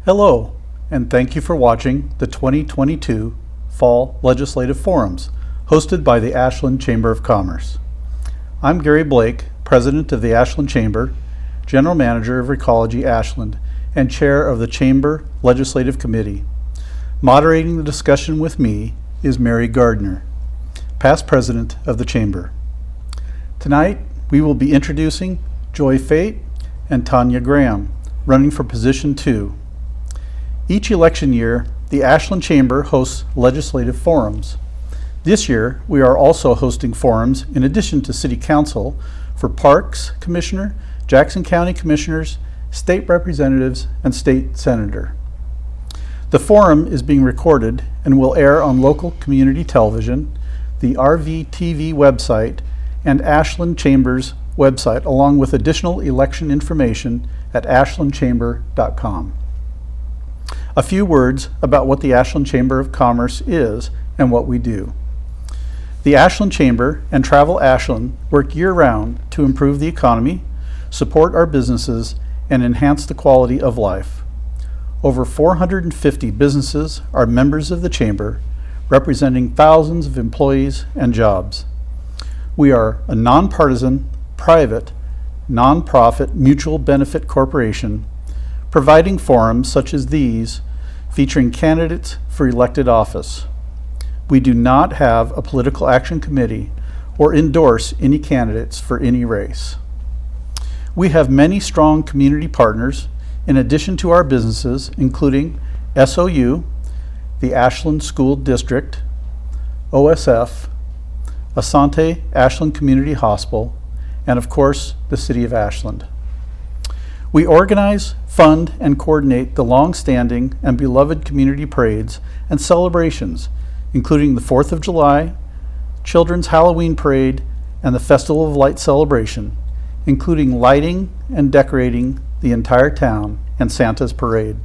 Hello, and thank you for watching the 2022 Fall Legislative Forums, hosted by the Ashland Chamber of Commerce. I'm Gary Blake, President of the Ashland Chamber, General Manager of Recology Ashland, and Chair of the Chamber Legislative Committee. Moderating the discussion with me is Mary Gardner, past President of the Chamber. Tonight, we will be introducing Joy Fate and Tanya Graham, running for position 2. Each election year, the Ashland Chamber hosts legislative forums. This year, we are also hosting forums in addition to City Council for Parks Commissioner, Jackson County Commissioners, State Representatives, and State Senator. The forum is being recorded and will air on local community television, the RVTV website, and Ashland Chamber's website, along with additional election information at ashlandchamber.com. A few words about what the Ashland Chamber of Commerce is and what we do. The Ashland Chamber and Travel Ashland work year-round to improve the economy, support our businesses, and enhance the quality of life. Over 450 businesses are members of the Chamber, representing thousands of employees and jobs. We are a nonpartisan, private, nonprofit mutual benefit corporation providing forums such as these featuring candidates for elected office. We do not have a political action committee or endorse any candidates for any race. We have many strong community partners in addition to our businesses, including SOU, the Ashland School District, OSF, Asante Ashland Community Hospital, and of course, the City of Ashland. We organize, fund, and coordinate the long-standing and beloved community parades and celebrations, including the 4th of July, Children's Halloween Parade, and the Festival of Light celebration, including lighting and decorating the entire town and Santa's parade.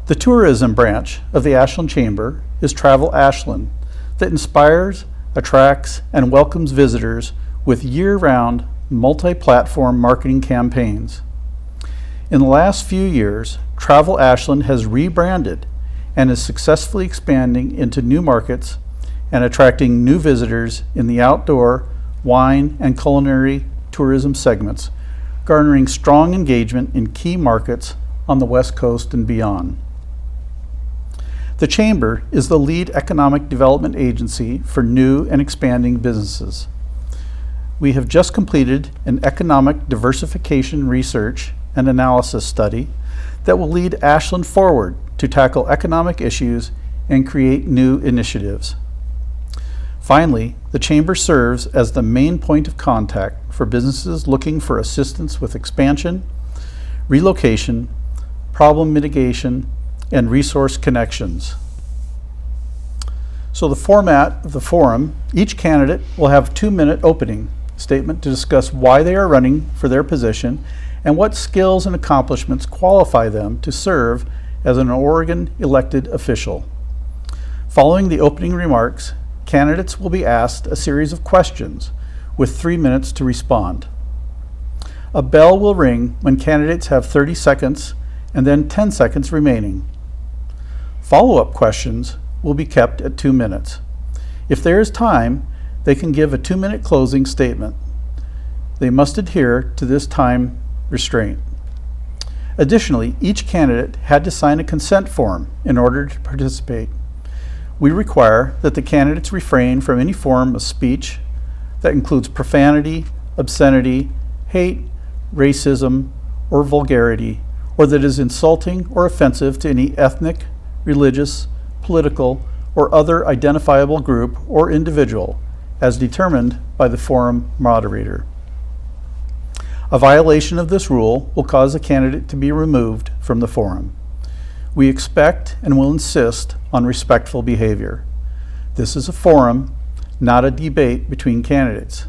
The tourism branch of the Ashland Chamber is Travel Ashland, that inspires, attracts, and welcomes visitors with year-round multi-platform marketing campaigns. In the last few years, Travel Ashland has rebranded and is successfully expanding into new markets and attracting new visitors in the outdoor, wine, and culinary tourism segments, garnering strong engagement in key markets on the West Coast and beyond. The Chamber is the lead economic development agency for new and expanding businesses. We have just completed an economic diversification research and analysis study that will lead Ashland forward to tackle economic issues and create new initiatives. Finally, the Chamber serves as the main point of contact for businesses looking for assistance with expansion, relocation, problem mitigation, and resource connections. So the format of the forum, each candidate will have a 2-minute opening statement to discuss why they are running for their position and what skills and accomplishments qualify them to serve as an Oregon elected official. Following the opening remarks, candidates will be asked a series of questions with 3 minutes to respond. A bell will ring when candidates have 30 seconds and then 10 seconds remaining. Follow-up questions will be kept at 2 minutes. If there is time, they can give a 2-minute closing statement. They must adhere to this time restraint. Additionally, each candidate had to sign a consent form in order to participate. We require that the candidates refrain from any form of speech that includes profanity, obscenity, hate, racism, or vulgarity, or that is insulting or offensive to any ethnic, religious, political, or other identifiable group or individual, as determined by the forum moderator. A violation of this rule will cause a candidate to be removed from the forum. We expect and will insist on respectful behavior. This is a forum, not a debate between candidates.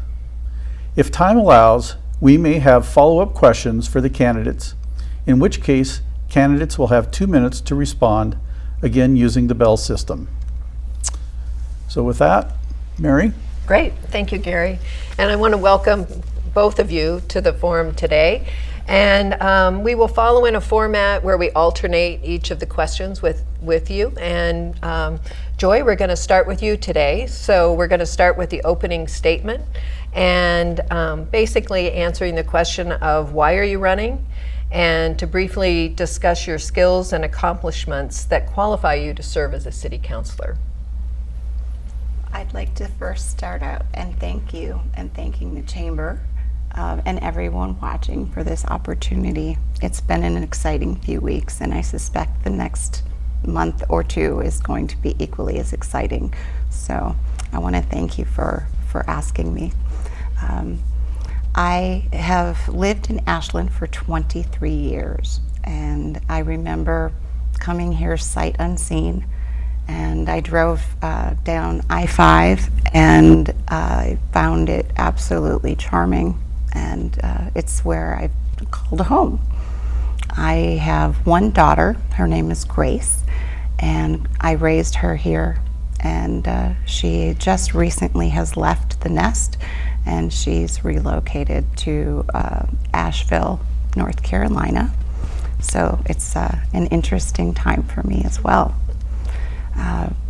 If time allows, we may have follow-up questions for the candidates, in which case candidates will have 2 minutes to respond, again using the bell system. So with that, Mary? Great, thank you, Gary. And I want to welcome both of you to the forum today. And we will follow in a format where we alternate each of the questions with you. And Joy, we're going to start with you today. So we're going to start with the opening statement and basically answering the question of why are you running, and to briefly discuss your skills and accomplishments that qualify you to serve as a city councilor. I'd like to first start out and thank you and thanking the Chamber and everyone watching for this opportunity. It's been an exciting few weeks, and I suspect the next month or two is going to be equally as exciting. So I want to thank you for asking me. I have lived in Ashland for 23 years, and I remember coming here sight unseen, and I drove down I-5, and I found it absolutely charming, and it's where I've called home. I have one daughter, her name is Grace, and I raised her here, and she just recently has left the nest, and she's relocated to Asheville, North Carolina. So it's an interesting time for me as well.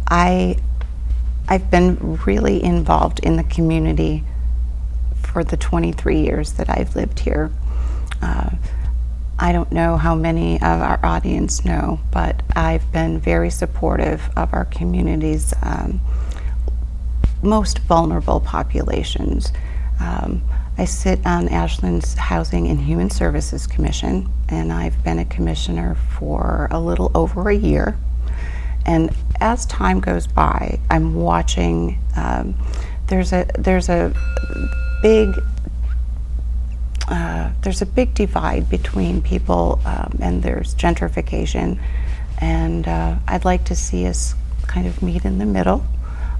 I've been really involved in the community for the 23 years that I've lived here. I don't know how many of our audience know, but I've been very supportive of our community's most vulnerable populations. I sit on Ashland's Housing and Human Services Commission, and I've been a commissioner for a little over a year. And as time goes by, I'm watching, there's a big divide between people, and there's gentrification, and I'd like to see us kind of meet in the middle.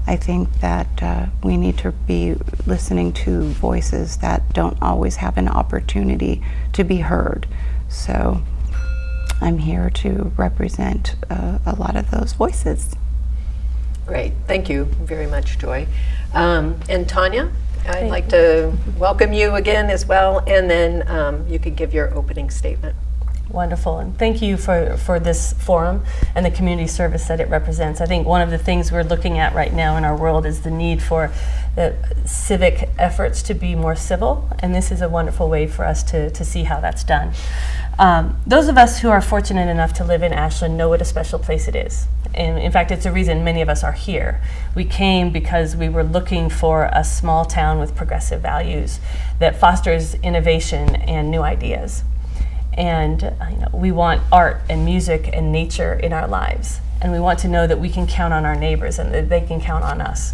I think that we need to be listening to voices that don't always have an opportunity to be heard. So I'm here to represent a lot of those voices. Great, thank you very much, Joy. And Tanya, I'd like to welcome you again as well, and then you can give your opening statement. Wonderful, and thank you for this forum and the community service that it represents. I think one of the things we're looking at right now in our world is the need for the civic efforts to be more civil, and this is a wonderful way for us to see how that's done. Those of us who are fortunate enough to live in Ashland know what a special place it is. And in fact, it's a reason many of us are here. We came because we were looking for a small town with progressive values that fosters innovation and new ideas. And we want art and music and nature in our lives. And we want to know that we can count on our neighbors and that they can count on us.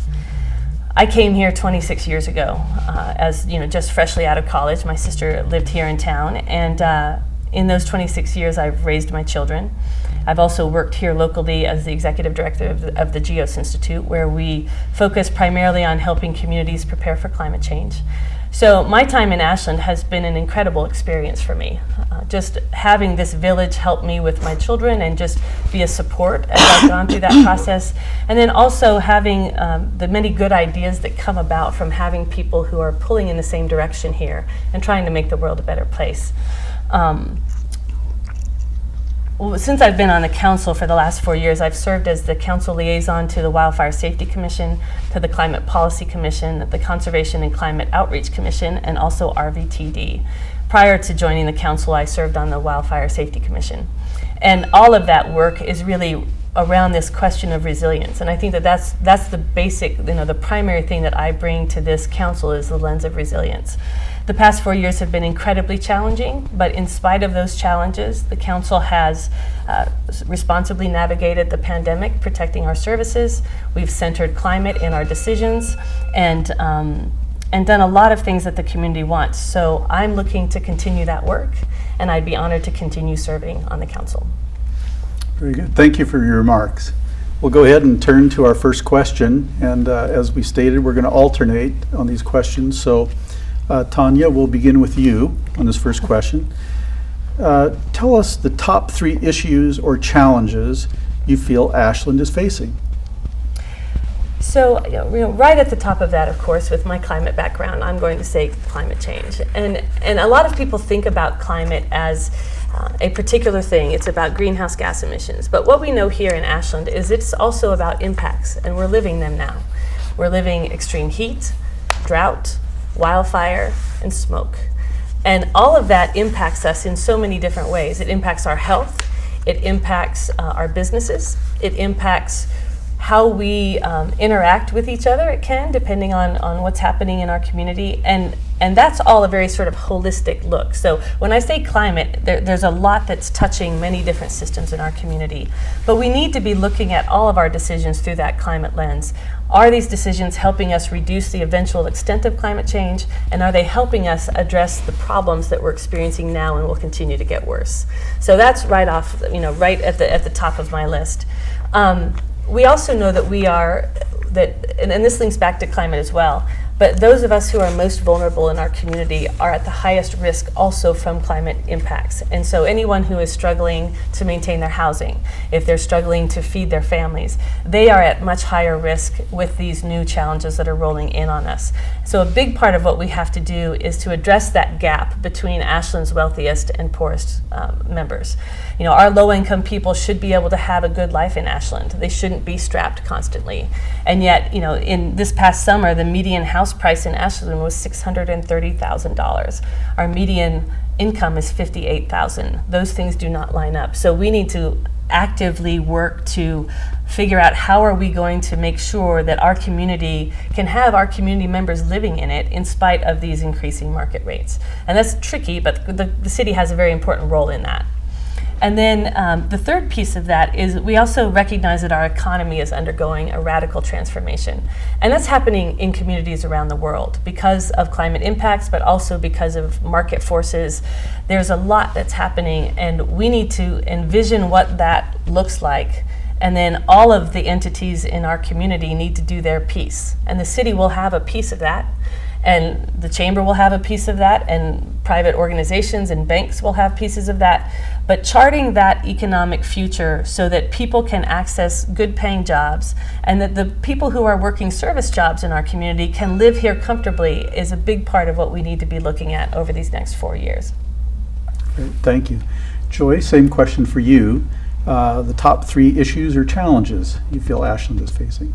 I came here 26 years ago as just freshly out of college. My sister lived here in town, and in those 26 years I've raised my children. I've also worked here locally as the executive director of the GEOS Institute, where we focus primarily on helping communities prepare for climate change. So my time in Ashland has been an incredible experience for me. Just having this village help me with my children and just be a support as I've gone through that process. And then also having the many good ideas that come about from having people who are pulling in the same direction here and trying to make the world a better place. Well, since I've been on the council for the last 4 years, I've served as the council liaison to the Wildfire Safety Commission, to the Climate Policy Commission, the Conservation and Climate Outreach Commission, and also RVTD. Prior to joining the council, I served on the Wildfire Safety Commission. And all of that work is really around this question of resilience. And I think that that's the basic, the primary thing that I bring to this council is the lens of resilience. The past 4 years have been incredibly challenging, but in spite of those challenges, the council has responsibly navigated the pandemic, protecting our services. We've centered climate in our decisions, and done a lot of things that the community wants. So I'm looking to continue that work, and I'd be honored to continue serving on the council. Very good. Thank you for your remarks. We'll go ahead and turn to our first question, and as we stated, we're going to alternate on these questions. So Tanya, we'll begin with you on this first question. Tell us the top 3 issues or challenges you feel Ashland is facing. So, right at the top of that, of course, with my climate background, I'm going to say climate change. And a lot of people think about climate as a particular thing. It's about greenhouse gas emissions. But what we know here in Ashland is it's also about impacts, and we're living them now. We're living extreme heat, drought, wildfire, and smoke. And all of that impacts us in so many different ways. It impacts our health, it impacts our businesses, it impacts how we interact with each other. It can, depending on what's happening in our community. And that's all a very sort of holistic look. So when I say climate, there's a lot that's touching many different systems in our community. But we need to be looking at all of our decisions through that climate lens. Are these decisions helping us reduce the eventual extent of climate change? And are they helping us address the problems that we're experiencing now and will continue to get worse? So that's right off, right at the top of my list. We also know that and this links back to climate as well, but those of us who are most vulnerable in our community are at the highest risk also from climate impacts. And so anyone who is struggling to maintain their housing, if they're struggling to feed their families, they are at much higher risk with these new challenges that are rolling in on us. So a big part of what we have to do is to address that gap between Ashland's wealthiest and poorest members. Our low-income people should be able to have a good life in Ashland. They shouldn't be strapped constantly. And yet, in this past summer, the median house price in Ashland was $630,000. Our median income is $58,000. Those things do not line up. So we need to actively work to figure out how are we going to make sure that our community can have our community members living in it in spite of these increasing market rates. And that's tricky, but the city has a very important role in that. And then the third piece of that is we also recognize that our economy is undergoing a radical transformation. And that's happening in communities around the world because of climate impacts, but also because of market forces. There's a lot that's happening, and we need to envision what that looks like. And then all of the entities in our community need to do their piece. And the city will have a piece of that. And the chamber will have a piece of that, and private organizations and banks will have pieces of that. But charting that economic future so that people can access good paying jobs and that the people who are working service jobs in our community can live here comfortably is a big part of what we need to be looking at over these next 4 years. Great, thank you. Joy, same question for you. The top 3 issues or challenges you feel Ashland is facing?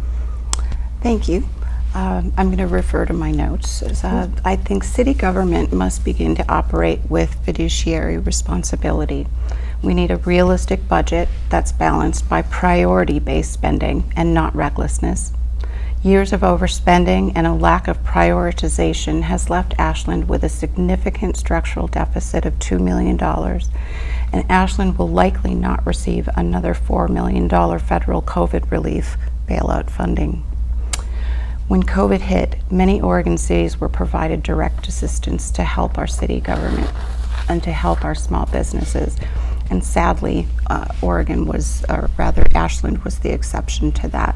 Thank you. I'm going to refer to my notes. I think city government must begin to operate with fiduciary responsibility. We need a realistic budget that's balanced by priority-based spending and not recklessness. Years of overspending and a lack of prioritization has left Ashland with a significant structural deficit of $2 million, and Ashland will likely not receive another $4 million federal COVID relief bailout funding. When COVID hit, many Oregon cities were provided direct assistance to help our city government and to help our small businesses. And sadly, Ashland was the exception to that.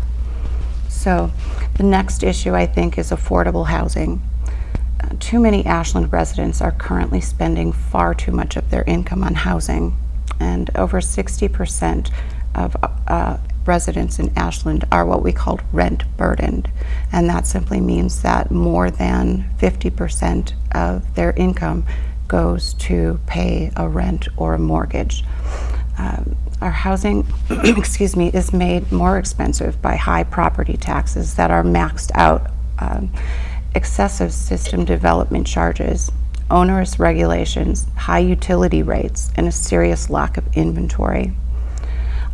So the next issue, I think, is affordable housing. Too many Ashland residents are currently spending far too much of their income on housing, and over 60% of residents in Ashland are what we call rent burdened, and that simply means that more than 50% of their income goes to pay a rent or a mortgage. Our housing is made more expensive by high property taxes that are maxed out, excessive system development charges, onerous regulations, high utility rates, and a serious lack of inventory.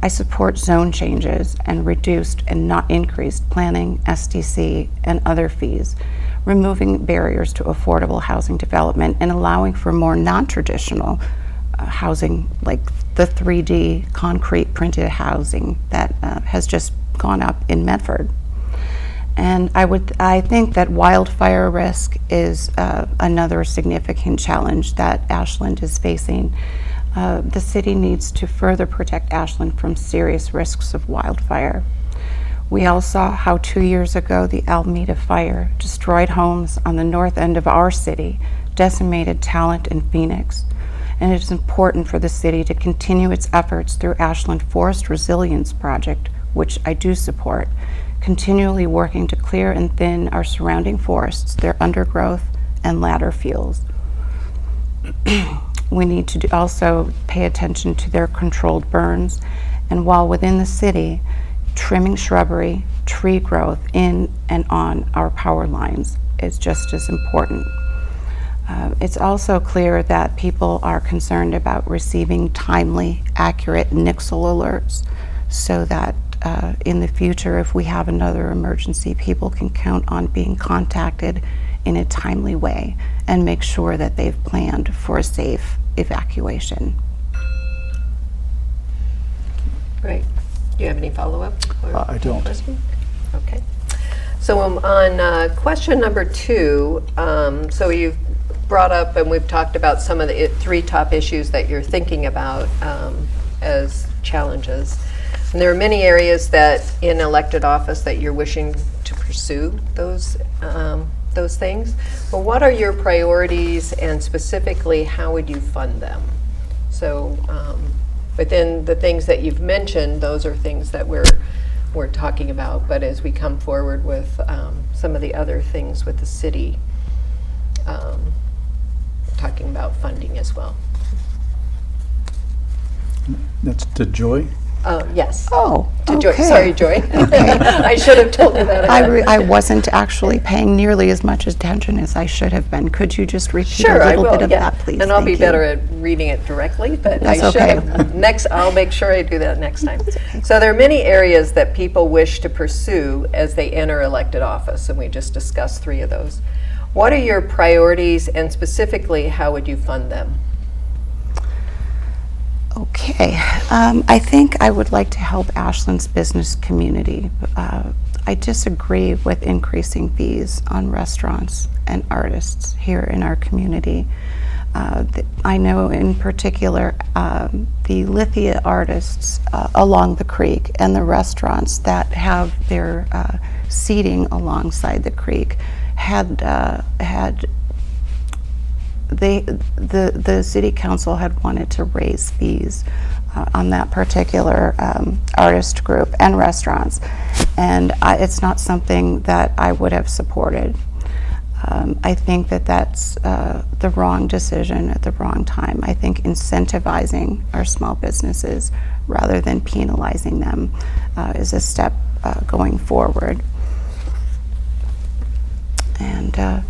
I support zone changes and reduced and not increased planning, SDC, and other fees, removing barriers to affordable housing development and allowing for more non-traditional housing, like the 3D concrete printed housing that has just gone up in Medford. And I think that wildfire risk is another significant challenge that Ashland is facing. The city needs to further protect Ashland from serious risks of wildfire. We all saw how 2 years ago the Alameda fire destroyed homes on the north end of our city, decimated talent in Phoenix. And it is important for the city to continue its efforts through Ashland Forest Resilience Project, which I do support, continually working to clear and thin our surrounding forests, their undergrowth, and ladder fuels. We need to also pay attention to their controlled burns, and while within the city, trimming shrubbery, tree growth in and on our power lines is just as important. It's also clear that people are concerned about receiving timely, accurate Nixle alerts so that in the future, if we have another emergency, people can count on being contacted in a timely way and make sure that they've planned for a safe evacuation. Great. Do you have any follow-up? or I don't. question? Okay. So on question number 2, so you've brought up and we've talked about some of the 3 top issues that you're thinking about as challenges. And there are many areas that in elected office that you're wishing to pursue those things. But what are your priorities, and specifically, how would you fund them? So within the things that you've mentioned, those are things that we're talking about. But as we come forward with some of the other things with the city, talking about funding as well. That's to Joy. Yes. Oh, To Joy. okay. Sorry, Joy. I should have told you that. I wasn't actually paying nearly as much attention as I should have been. Could you just repeat Sure, a I little will, bit of yeah. that, please? And I'll be Thank you. better at reading it directly, but I That's should okay. have. I'll make sure I do that next time. So there are many areas that people wish to pursue as they enter elected office, and we just discussed 3 of those. What are your priorities, and specifically, how would you fund them? Okay, I think I would like to help Ashland's business community. I disagree with increasing fees on restaurants and artists here in our community. I know in particular the Lithia artists along the creek and the restaurants that have their seating alongside the creek the city council had wanted to raise fees on that particular artist group and restaurants, and it's not something that I would have supported. I think that that's the wrong decision at the wrong time. I think incentivizing our small businesses rather than penalizing them is a step going forward. And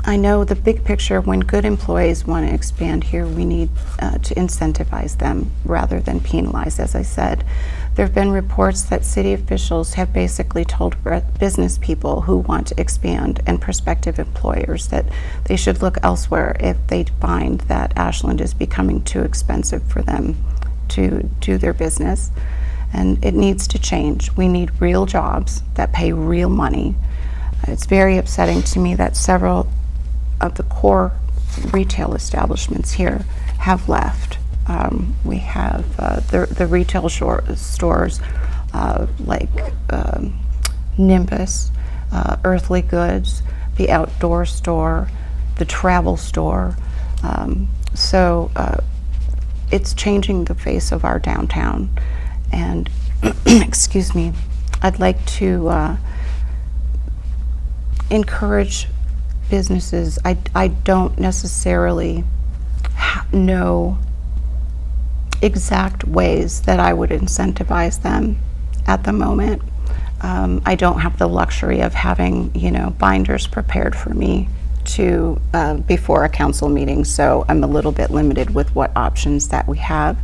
I know the big picture, when good employees want to expand here, we need to incentivize them rather than penalize, as I said. There have been reports that city officials have basically told business people who want to expand and prospective employers that they should look elsewhere if they find that Ashland is becoming too expensive for them to do their business. And it needs to change. We need real jobs that pay real money. It's very upsetting to me that several of the core retail establishments here have left. We have the retail stores like Nimbus, Earthly Goods, the outdoor store, the travel store. So it's changing the face of our downtown. And excuse me, I'd like to encourage businesses. I don't necessarily know exact ways that I would incentivize them at the moment. I don't have the luxury of having, binders prepared for me to before a council meeting, so I'm a little bit limited with what options that we have.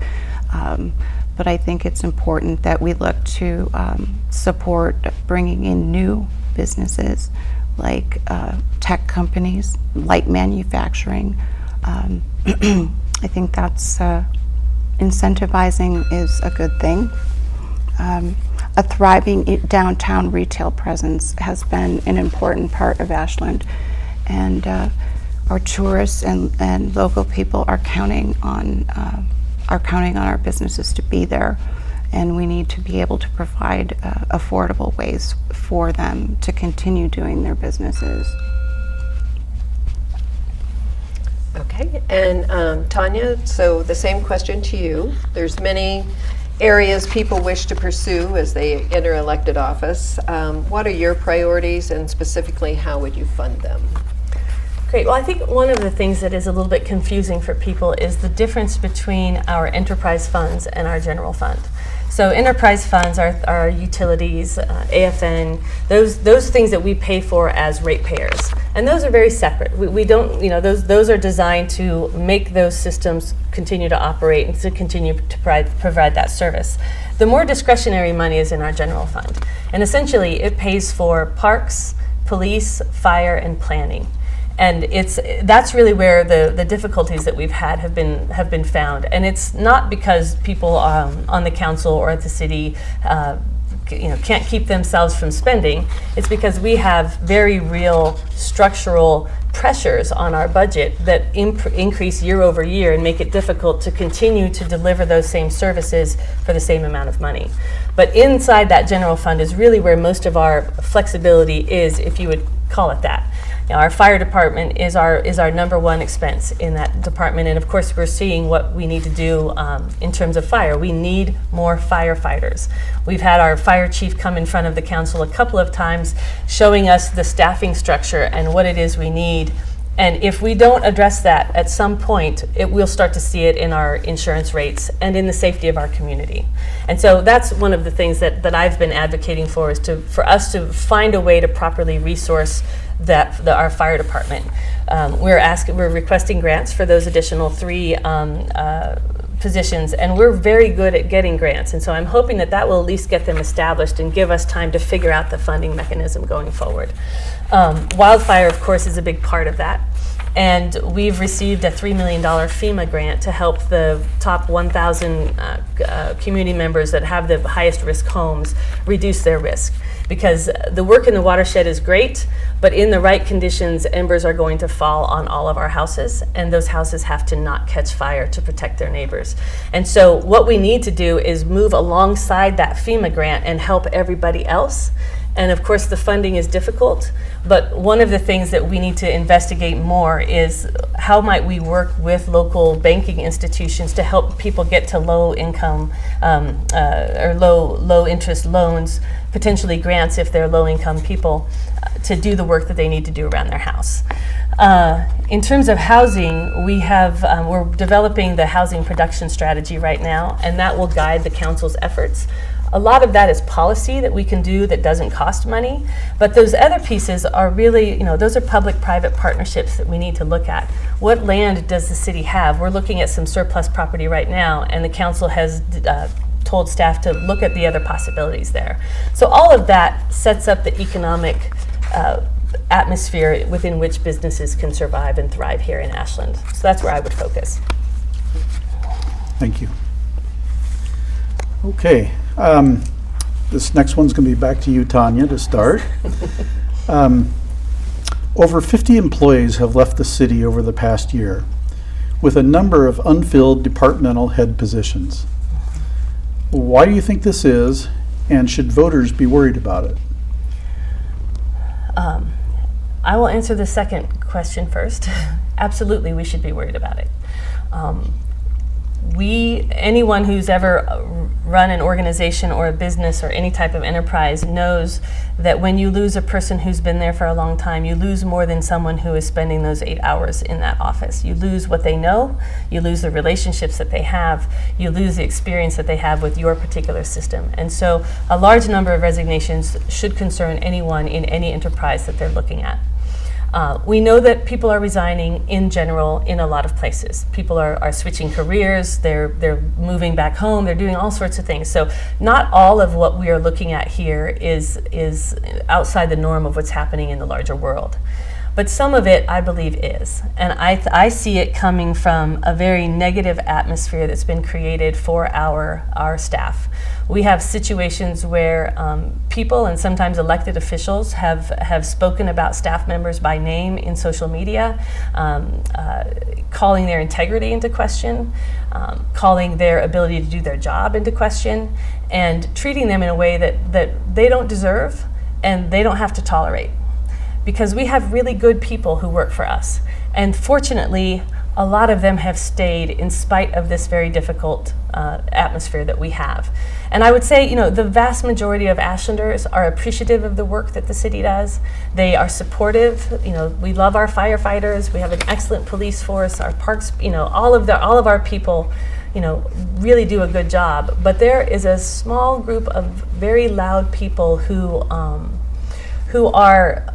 But I think it's important that we look to support bringing in new businesses like tech companies, light manufacturing. I think that's incentivizing is a good thing. A thriving downtown retail presence has been an important part of Ashland, and our tourists and local people are counting on our businesses to be there, and we need to be able to provide affordable ways for them to continue doing their businesses. Okay, and Tanya, so the same question to you. There's many areas people wish to pursue as they enter elected office. What are your priorities, and specifically, how would you fund them? Great. Well, I think one of the things that is a little bit confusing for people is the difference between our enterprise funds and our general fund. So enterprise funds are our utilities, AFN, those things that we pay for as ratepayers, and those are very separate. We don't, those are designed to make those systems continue to operate and to continue to provide that service. The more discretionary money is in our general fund, and essentially it pays for parks, police, fire, and planning. And that's really where the difficulties that we've had have been found. And it's not because people on the council or at the city can't keep themselves from spending. It's because we have very real structural pressures on our budget that increase year over year and make it difficult to continue to deliver those same services for the same amount of money. But inside that general fund is really where most of our flexibility is, if you would call it that. Now, our fire department is our number one expense in that department, and of course we're seeing what we need to do in terms of fire. We need more firefighters. We've had our fire chief come in front of the council a couple of times showing us the staffing structure and what it is we need. And if we don't address that at some point, we'll start to see it in our insurance rates and in the safety of our community. And so that's one of the things that I've been advocating for, is for us to find a way to properly resource our fire department. We're requesting grants for those additional 3 positions, and we're very good at getting grants. And so I'm hoping that will at least get them established and give us time to figure out the funding mechanism going forward. Wildfire, of course, is a big part of that. And we've received a $3 million FEMA grant to help the top 1,000 community members that have the highest risk homes reduce their risk. Because the work in the watershed is great, but in the right conditions, embers are going to fall on all of our houses, and those houses have to not catch fire to protect their neighbors. And so what we need to do is move alongside that FEMA grant and help everybody else. And of course, the funding is difficult, but one of the things that we need to investigate more is how might we work with local banking institutions to help people get to low income or low interest loans, potentially grants if they're low income people, to do the work that they need to do around their house. In terms of housing, we're developing the housing production strategy right now, and that will guide the council's efforts. A lot of that is policy that we can do that doesn't cost money, but those other pieces are really, those are public-private partnerships that we need to look at. What land does the city have? We're looking at some surplus property right now, and the council has told staff to look at the other possibilities there. So all of that sets up the economic atmosphere within which businesses can survive and thrive here in Ashland. So that's where I would focus. Thank you. Okay, this next one's going to be back to you, Tanya, to start. Over 50 employees have left the city over the past year, with a number of unfilled departmental head positions. Why do you think this is, and should voters be worried about it? I will answer the second question first. Absolutely, we should be worried about it. Anyone who's ever run an organization or a business or any type of enterprise knows that when you lose a person who's been there for a long time, you lose more than someone who is spending those 8 hours in that office. You lose what they know, you lose the relationships that they have, you lose the experience that they have with your particular system. And so a large number of resignations should concern anyone in any enterprise that they're looking at. We know that people are resigning in general in a lot of places. People are switching careers, they're moving back home, they're doing all sorts of things. So not all of what we are looking at here is outside the norm of what's happening in the larger world. But some of it, I believe, is. And I see it coming from a very negative atmosphere that's been created for our staff. We have situations where people and sometimes elected officials have spoken about staff members by name in social media, calling their integrity into question, calling their ability to do their job into question, and treating them in a way that they don't deserve and they don't have to tolerate. Because we have really good people who work for us. And fortunately, a lot of them have stayed in spite of this very difficult atmosphere that we have. And I would say, the vast majority of Ashlanders are appreciative of the work that the city does. They are supportive. We love our firefighters. We have an excellent police force. Our parks, all of our people, really do a good job. But there is a small group of very loud people who are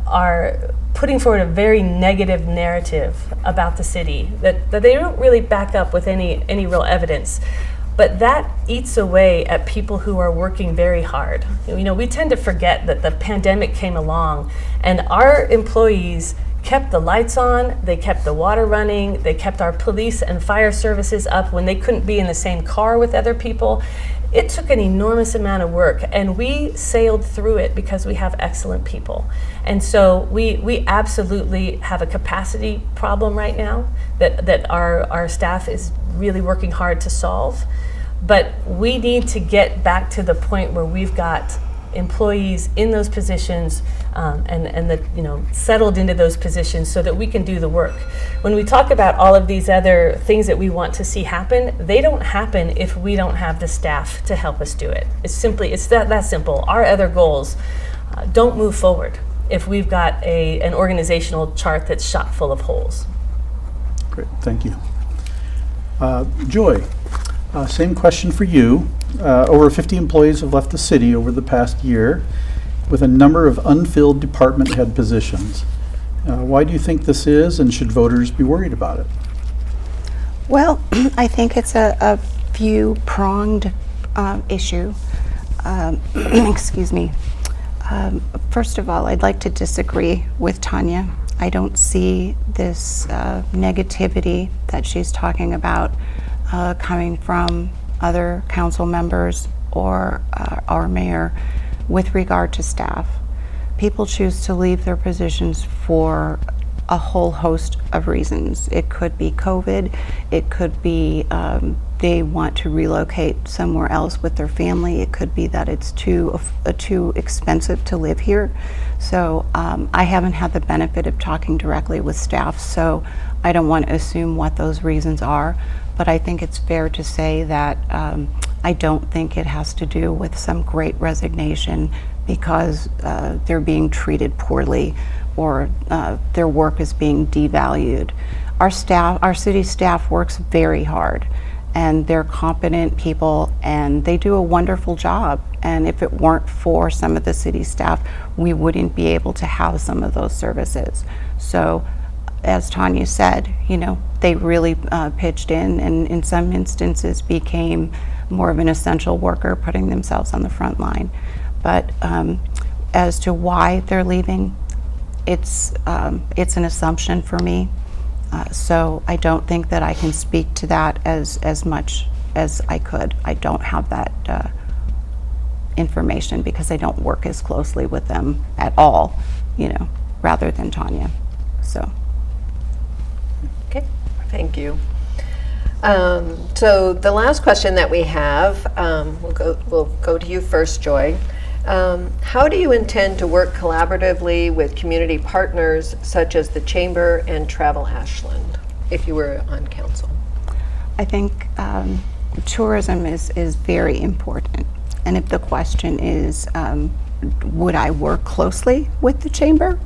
putting forward a very negative narrative about the city that they don't really back up with any real evidence. But that eats away at people who are working very hard. We tend to forget that the pandemic came along and our employees kept the lights on, they kept the water running, they kept our police and fire services up when they couldn't be in the same car with other people. It took an enormous amount of work, and we sailed through it because we have excellent people. And so we absolutely have a capacity problem right now that our staff is really working hard to solve. But we need to get back to the point where we've got employees in those positions and settled into those positions so that we can do the work. When we talk about all of these other things that we want to see happen, they don't happen if we don't have the staff to help us do it. It's that simple. Our other goals don't move forward if we've got an organizational chart that's shot full of holes. Great, thank you. Joy, same question for you. Over 50 employees have left the city over the past year with a number of unfilled department head positions. Why do you think this is, and should voters be worried about it? Well, I think it's a few-pronged issue. Excuse me. First of all, I'd like to disagree with Tanya. I don't see this negativity that she's talking about coming from other council members or our mayor with regard to staff. People choose to leave their positions for a whole host of reasons. It could be COVID, it could be they want to relocate somewhere else with their family, it could be that it's too expensive to live here. So I haven't had the benefit of talking directly with staff, so I don't want to assume what those reasons are, but I think it's fair to say that I don't think it has to do with some great resignation because they're being treated poorly or their work is being devalued. Our city staff works very hard, and they're competent people and they do a wonderful job. And if it weren't for some of the city staff, we wouldn't be able to have some of those services. So as Tanya said, they really pitched in and in some instances became more of an essential worker, putting themselves on the front line. But as to why they're leaving, it's an assumption for me. So I don't think that I can speak to that as much as I could. I don't have that information because I don't work as closely with them at all, rather than Tanya. So. Okay, thank you. So the last question that we have, we'll go to you first, Joy. How do you intend to work collaboratively with community partners such as the Chamber and Travel Ashland, if you were on council? I think tourism is very important. And if the question is, would I work closely with the Chamber?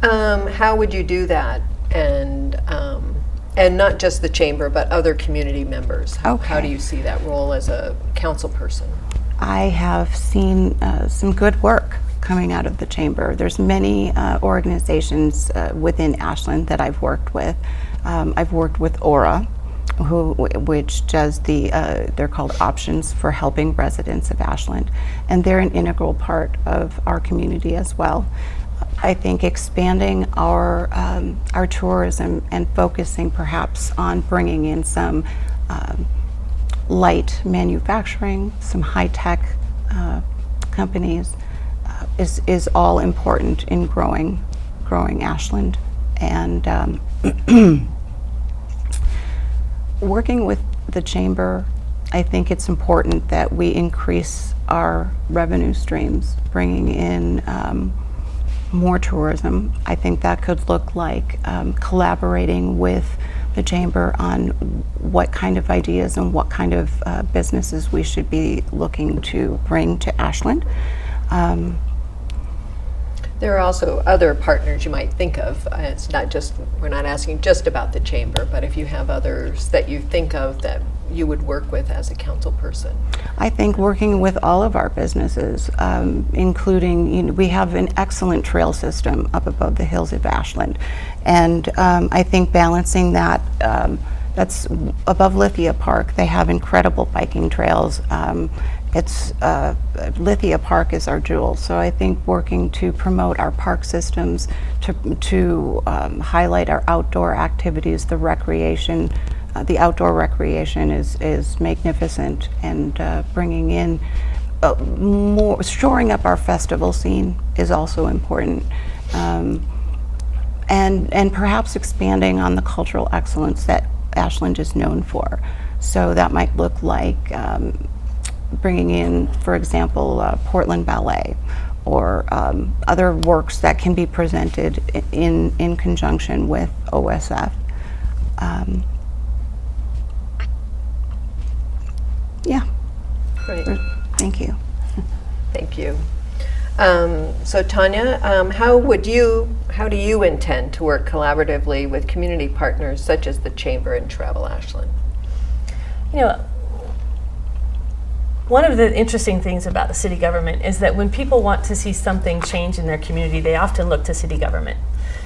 How would you do that? And not just the Chamber, but other community members. How do you see that role as a council person? I have seen some good work coming out of the Chamber. There's many organizations within Ashland that I've worked with. I've worked with Aura, which does they're called Options for Helping Residents of Ashland, and they're an integral part of our community as well. I think expanding our tourism and focusing perhaps on bringing in some light manufacturing, some high-tech companies is all important in growing Ashland. And working with the Chamber, I think it's important that we increase our revenue streams, bringing in more tourism. I think that could look like collaborating with the chamber on what kind of ideas and what kind of businesses we should be looking to bring to Ashland. There are also other partners you might think of. It's not just, we're not asking just about the chamber, but if you have others that you think of that you would work with as a council person. I think working with all of our businesses, including, we have an excellent trail system up above the hills of Ashland. And I think balancing that, that's above Lithia Park. They have incredible biking trails. Lithia Park is our jewel. So I think working to promote our park systems, to highlight our outdoor activities, the recreation, the outdoor recreation is magnificent, and bringing in more, shoring up our festival scene is also important, and perhaps expanding on the cultural excellence that Ashland is known for. So that might look like bringing in, for example, Portland Ballet, or other works that can be presented in conjunction with OSF. Yeah. Great. Thank you. Thank you. So Tanya, how do you intend to work collaboratively with community partners such as the Chamber and Travel Ashland? One of the interesting things about the city government is that when people want to see something change in their community, they often look to city government.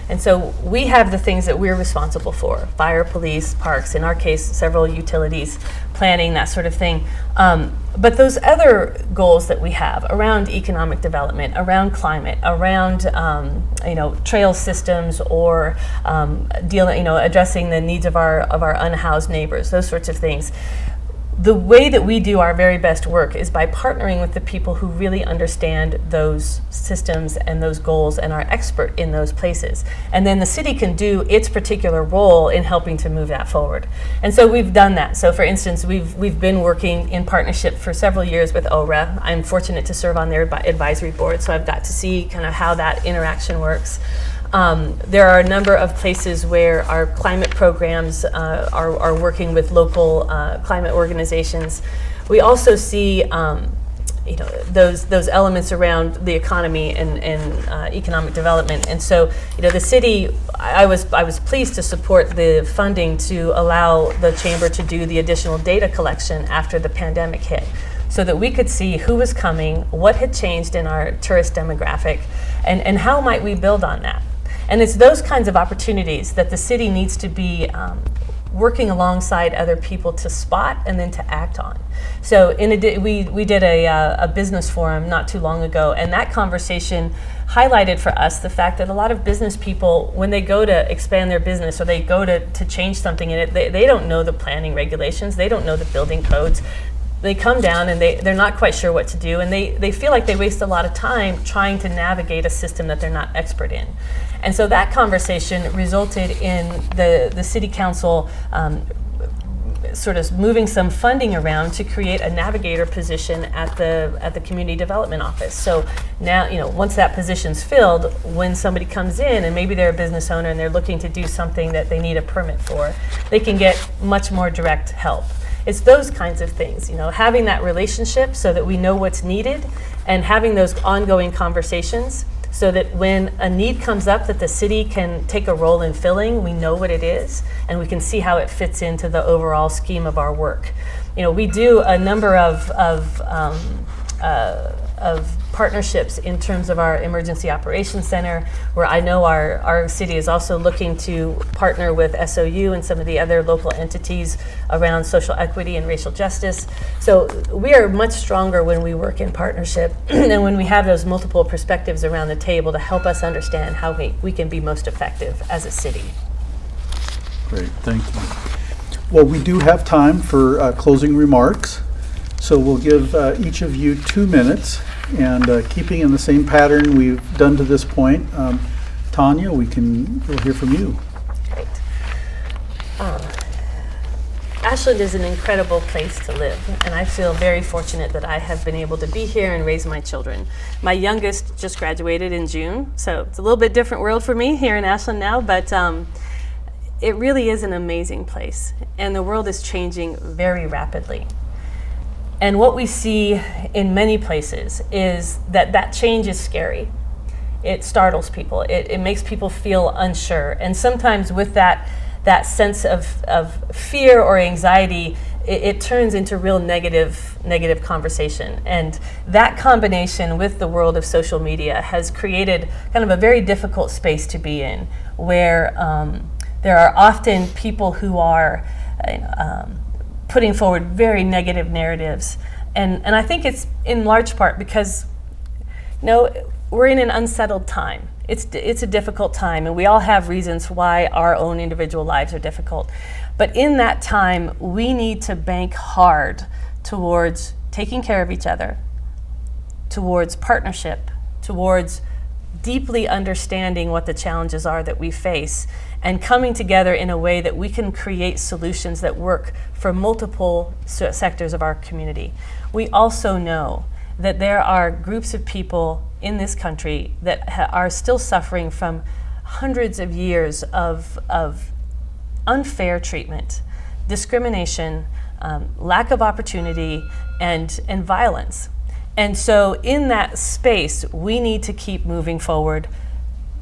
And so we have the things that we're responsible for: fire, police, parks, in our case, several utilities, planning, that sort of thing. But those other goals that we have around economic development, around climate, around trail systems, or addressing the needs of our unhoused neighbors, those sorts of things. The way that we do our very best work is by partnering with the people who really understand those systems and those goals and are expert in those places. And then the city can do its particular role in helping to move that forward. And so we've done that. So for instance, we've been working in partnership for several years with ORA. I'm fortunate to serve on their advisory board, so I've got to see kind of how that interaction works. There are a number of places where our climate programs are working with local climate organizations. We also see those elements around the economy and economic development. And so the city, I was pleased to support the funding to allow the chamber to do the additional data collection after the pandemic hit, so that we could see who was coming, what had changed in our tourist demographic, and how might we build on that. And it's those kinds of opportunities that the city needs to be working alongside other people to spot and then to act on. So we did a business forum not too long ago, and that conversation highlighted for us the fact that a lot of business people, when they go to expand their business or they go to change something in it, they don't know the planning regulations, they don't know the building codes. They come down and they're not quite sure what to do, and they feel like they waste a lot of time trying to navigate a system that they're not expert in. And so that conversation resulted in the city council sort of moving some funding around to create a navigator position at the community development office. So now, once that position's filled, when somebody comes in and maybe they're a business owner and they're looking to do something that they need a permit for, they can get much more direct help. It's those kinds of things, having that relationship so that we know what's needed, and having those ongoing conversations so that when a need comes up that the city can take a role in filling, we know what it is and we can see how it fits into the overall scheme of our work. We do a number of partnerships in terms of our Emergency Operations Center, where I know our city is also looking to partner with SOU and some of the other local entities around social equity and racial justice. So we are much stronger when we work in partnership and when we have those multiple perspectives around the table to help us understand how we can be most effective as a city. Great, thank you. Well, we do have time for closing remarks, so we'll give each of you 2 minutes. And keeping in the same pattern we've done to this point, Tanya, we'll hear from you. Great. Ashland is an incredible place to live, and I feel very fortunate that I have been able to be here and raise my children. My youngest just graduated in June, so it's a little bit different world for me here in Ashland now, but it really is an amazing place, and the world is changing very rapidly. And what we see in many places is that change is scary. It startles people. It makes people feel unsure. And sometimes with that sense of fear or anxiety, it turns into real negative conversation. And that combination with the world of social media has created kind of a very difficult space to be in, where there are often people who are putting forward very negative narratives. And I think it's in large part because, we're in an unsettled time. It's a difficult time, and we all have reasons why our own individual lives are difficult. But in that time, we need to bank hard towards taking care of each other, towards partnership, towards deeply understanding what the challenges are that we face, and coming together in a way that we can create solutions that work for multiple sectors of our community. We also know that there are groups of people in this country that are still suffering from hundreds of years of unfair treatment, discrimination, lack of opportunity, and violence. And so in that space, we need to keep moving forward,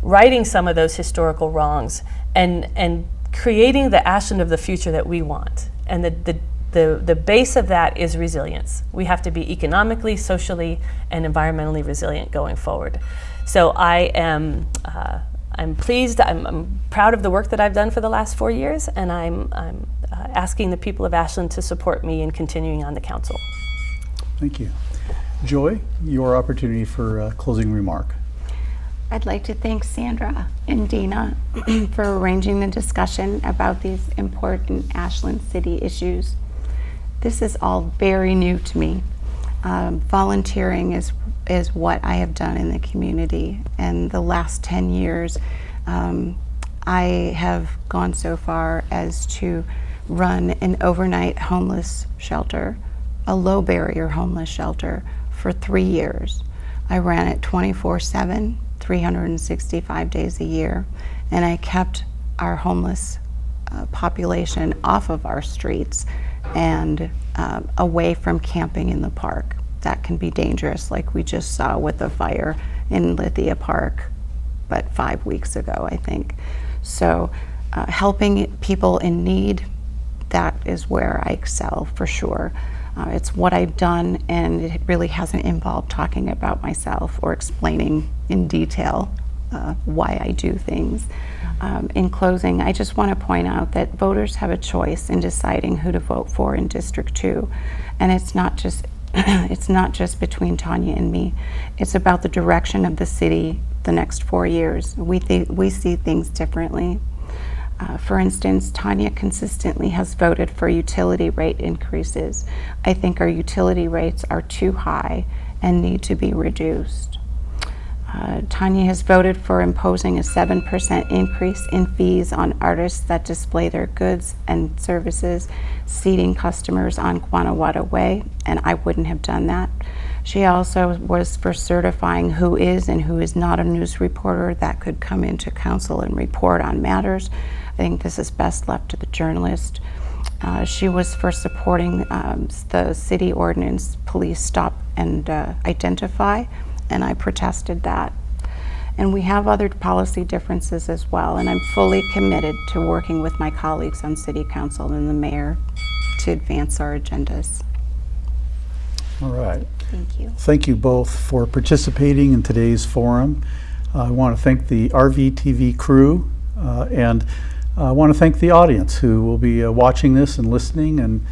righting some of those historical wrongs, and creating the Ashland of the future that we want. And the base of that is resilience. We have to be economically, socially, and environmentally resilient going forward. So I'm pleased, I'm proud of the work that I've done for the last 4 years, and I'm asking the people of Ashland to support me in continuing on the council. Thank you. Joy, your opportunity for a closing remark. I'd like to thank Sandra and Dina for arranging the discussion about these important Ashland City issues. This is all very new to me. Volunteering is what I have done in the community, and the last 10 years I have gone so far as to run an overnight homeless shelter, a low barrier homeless shelter, for 3 years. I ran it 24/7, 365 days a year, and I kept our homeless population off of our streets and away from camping in the park. That can be dangerous, like we just saw with the fire in Lithia Park, but 5 weeks ago, I think. So helping people in need, that is where I excel for sure. It's what I've done, and it really hasn't involved talking about myself or explaining in detail why I do things. In closing, I just want to point out that voters have a choice in deciding who to vote for in District 2, and it's not just between Tanya and me. It's about the direction of the city the next 4 years. We see things differently. For instance, Tanya consistently has voted for utility rate increases. I think our utility rates are too high and need to be reduced. Tanya has voted for imposing a 7% increase in fees on artists that display their goods and services, seating customers on Guanajuato Way, and I wouldn't have done that. She also was for certifying who is and who is not a news reporter that could come into council and report on matters. I think this is best left to the journalist. She was for supporting the city ordinance, police stop and identify, and I protested that. And we have other policy differences as well, and I'm fully committed to working with my colleagues on city council and the mayor to advance our agendas. All right. Thank you. Thank you both for participating in today's forum. I want to thank the RVTV crew, and I want to thank the audience who will be watching this and listening, and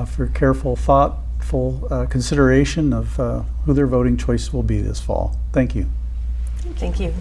for careful, thoughtful consideration of who their voting choice will be this fall. Thank you. Thank you.